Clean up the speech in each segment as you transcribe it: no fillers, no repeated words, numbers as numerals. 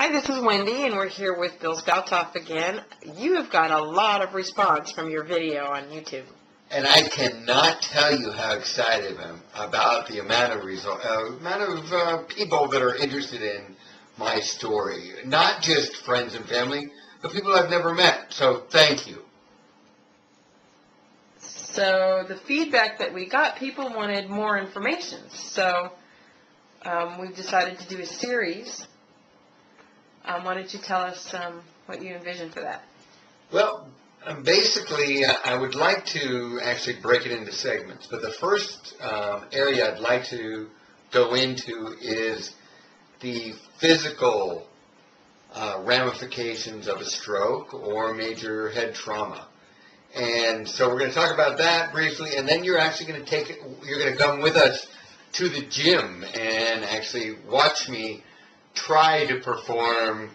Hi, this is Wendy, and we're here with Bill Spoutoff again. You have got a lot of response from your video on YouTube. And I cannot tell you how excited I am about the amount of people that are interested in my story. Not just friends and family, but people I've never met. So thank you. So the feedback that we got, people wanted more information. So we've decided to do a series. Why don't you tell us what you envision for that? Well, basically, I would like to actually break it into segments. But the first area I'd like to go into is the physical ramifications of a stroke or major head trauma. And so we're going to talk about that briefly, and then you're actually going to you're going to come with us to the gym and actually watch me try to perform,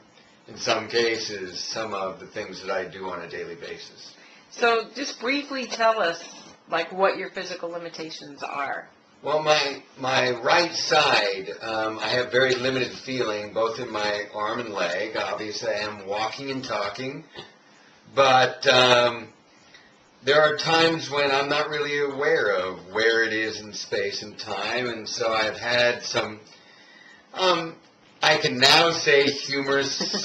in some cases, some of the things that I do on a daily basis. So just briefly tell us, like, what your physical limitations are. Well, my right side, I have very limited feeling, both in my arm and leg. Obviously, I am walking and talking, but there are times when I'm not really aware of where it is in space and time, and so I've had some, I can now say, humorous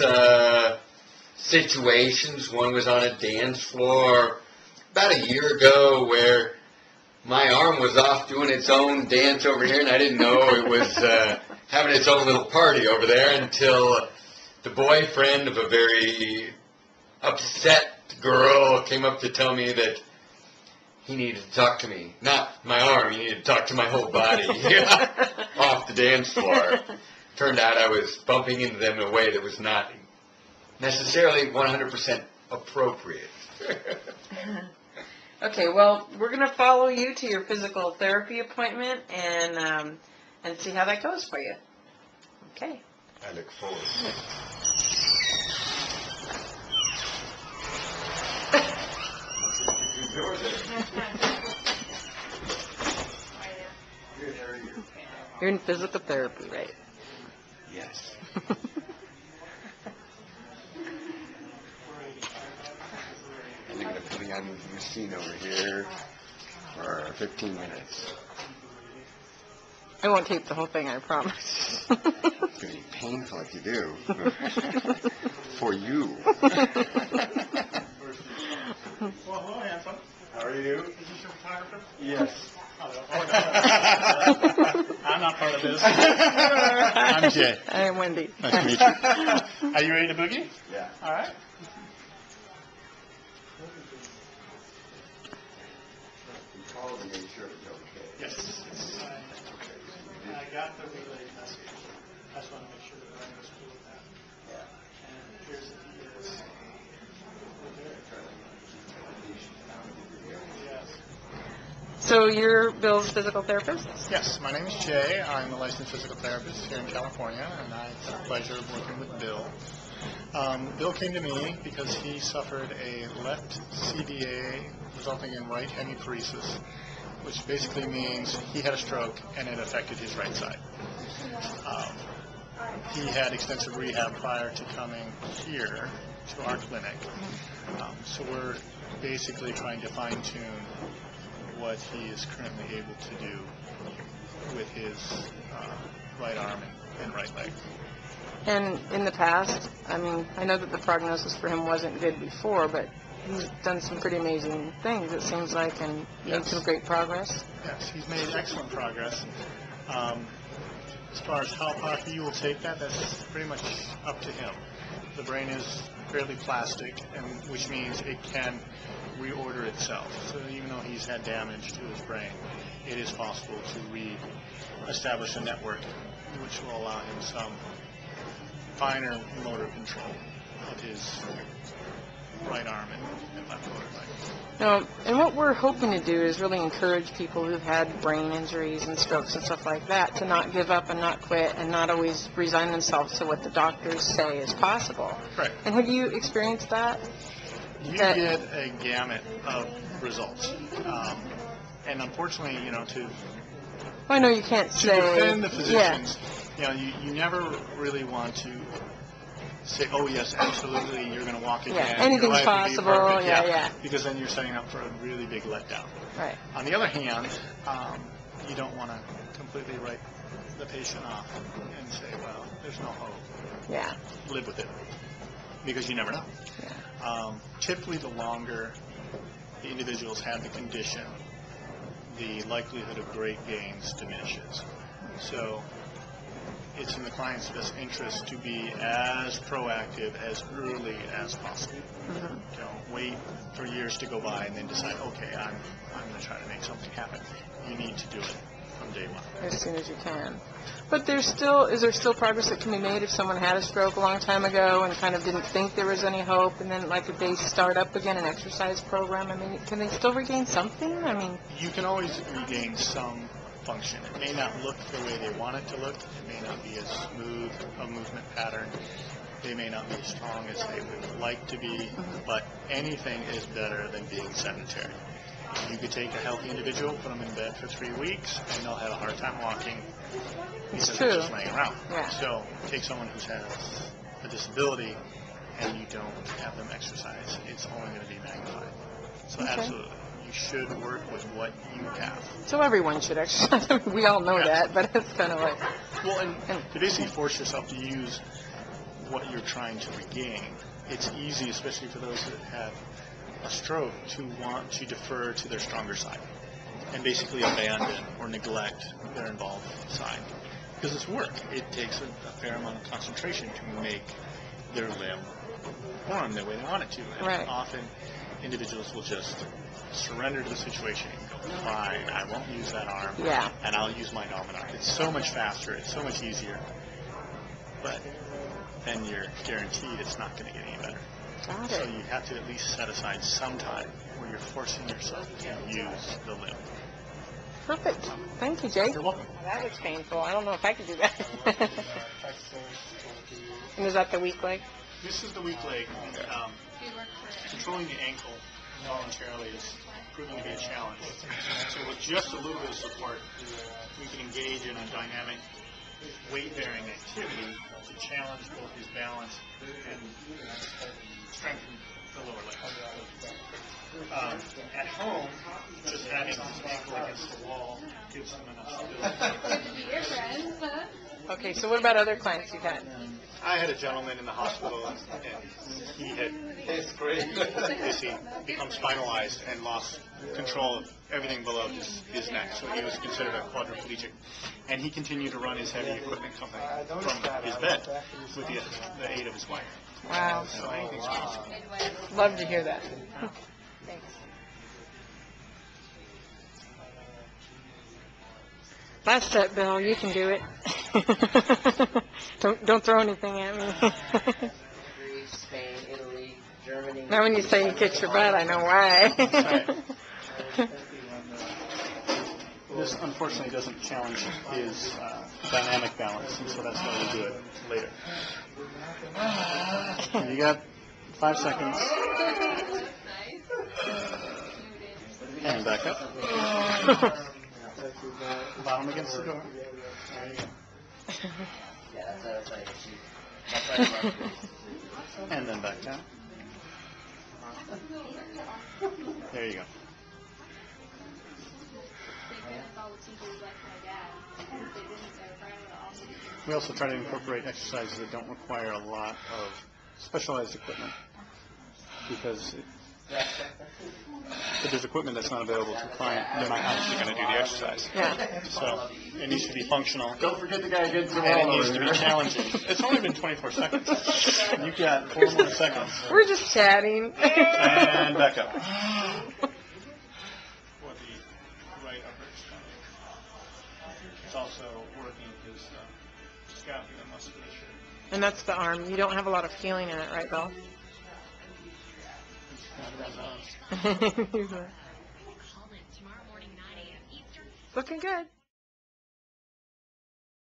situations. One was on a dance floor about a year ago where my arm was off doing its own dance over here, and I didn't know it was having its own little party over there until the boyfriend of a very upset girl came up to tell me that he needed to talk to me. Not my arm, he needed to talk to my whole body off the dance floor. Turned out I was bumping into them in a way that was not necessarily 100% appropriate. Okay, well, we're going to follow you to your physical therapy appointment and see how that goes for you. Okay. I look forward to it. You're in physical therapy, right? Yes. And they're going to put me on the machine over here for 15 minutes. I won't tape the whole thing, I promise. It's going to be painful if you do. For you. Well, hello, handsome. How are you? Is this your photographer? Yes. I'm not part of this. I'm Jay. I'm Wendy. Nice to meet you. Are you ready to boogie? Yeah. All right. You called to make sure it's okay. Yes. I got the relay message. I just want to make sure that Ryan was cool with that. Yeah. And here's the yes. So you're Bill's physical therapist? Yes, my name is Jay. I'm a licensed physical therapist here in California, and I have the pleasure of working with Bill. Bill came to me because he suffered a left CVA resulting in right hemiparesis, which basically means he had a stroke and it affected his right side. He had extensive rehab prior to coming here to our clinic, so we're basically trying to fine-tune what he is currently able to do with his right arm and right leg. And in the past, I mean, I know that the prognosis for him wasn't good before, but he's done some pretty amazing things, it seems like, and made some great progress. Yes, he's made excellent progress. As far as how far he will take that, that's pretty much up to him. The brain is fairly plastic, and which means it can reorder itself. So even though he's had damage to his brain, it is possible to re-establish a network which will allow him some finer motor control of his right arm and left lower leg. No, and what we're hoping to do is really encourage people who've had brain injuries and strokes and stuff like that to not give up and not quit and not always resign themselves to what the doctors say is possible. Right. And have you experienced that? You get a gamut of results. And unfortunately, to Well, I know you can't say. defend the physicians, you never really want to say, oh yes, absolutely, you're going to walk again. Yeah, your anything's life will be possible. perfect. Yeah. Because then you're setting up for a really big letdown. Right. On the other hand, you don't want to completely write the patient off and say, well, there's no hope. Yeah. Live with it, because you never know. Yeah. Typically, the longer the individuals have the condition, the likelihood of great gains diminishes. So it's in the client's best interest to be as proactive as early as possible. Mm-hmm. Don't wait for years to go by and then decide, okay, I'm going to try to make something happen. You need to do it from day one. As soon as you can. But is there still progress that can be made if someone had a stroke a long time ago and kind of didn't think there was any hope, and then like if they start up again an exercise program, I mean, can they still regain something? I mean, you can always regain some function. It may not look the way they want it to look. It may not be as smooth a movement pattern. They may not be as strong as they would like to be, but anything is better than being sedentary. You could take a healthy individual, put them in bed for 3 weeks, and they'll have a hard time walking because they're just laying around. Yeah. So take someone who has a disability and you don't have them exercise, it's only going to be magnified. So absolutely, you should work with what you have. So everyone should exercise. We all know that, but it's kind of like... Well, and to basically force yourself to use what you're trying to regain, it's easy, especially for those that have a stroke, to want to defer to their stronger side and basically abandon or neglect their involved side. Because it's work. It takes a fair amount of concentration to make their limb perform the way they want it to. And often individuals will just surrender to the situation and go, fine, I won't use that arm, and I'll use my dominant. It's so much faster, it's so much easier, but then you're guaranteed it's not going to get any better. Got So it. you have to at least set aside some time where you're forcing yourself to use the limb. Perfect. Thank you, Jake. You're welcome. That was painful. I don't know if I could do that. And is that the weak leg? This is the weak leg. Controlling the ankle voluntarily is proving to be a challenge. So with just a little bit of support, we can engage in a dynamic weight-bearing activity to challenge both his balance and strengthen the lower leg. At home, just having his ankle against the wall gives him enough stability. Okay, so what about other clients you've had? I had a gentleman in the hospital, and he had basically become spinalized and lost control of everything below his neck, so he was considered a quadriplegic. And he continued to run his heavy equipment company from his bed with the aid of his wife. Wow. So anything's possible. Love to hear that. Thanks. Last set, Bill. You can do it. Don't throw anything at me. Greece, Spain, Italy, Germany. Now when you say you kicked your butt, I know why. This unfortunately doesn't challenge his dynamic balance, and so that's why we do it later. You got 5 seconds. And back up. Bottom against the door. There you go. Yeah, that's right. And then back down. There you go. We also try to incorporate exercises that don't require a lot of specialized equipment, because if there's equipment that's not available to the client, they're not actually going to do the exercise. Yeah. So it needs to be functional. Don't forget the guy against the And it wall. needs to be challenging. It's only been 24 seconds. You've got 4 more seconds. We're just chatting. And back up. For the right upper extremity. It's also working his scapular musculature. And that's the arm. You don't have a lot of feeling in it, right, Bill? Looking good.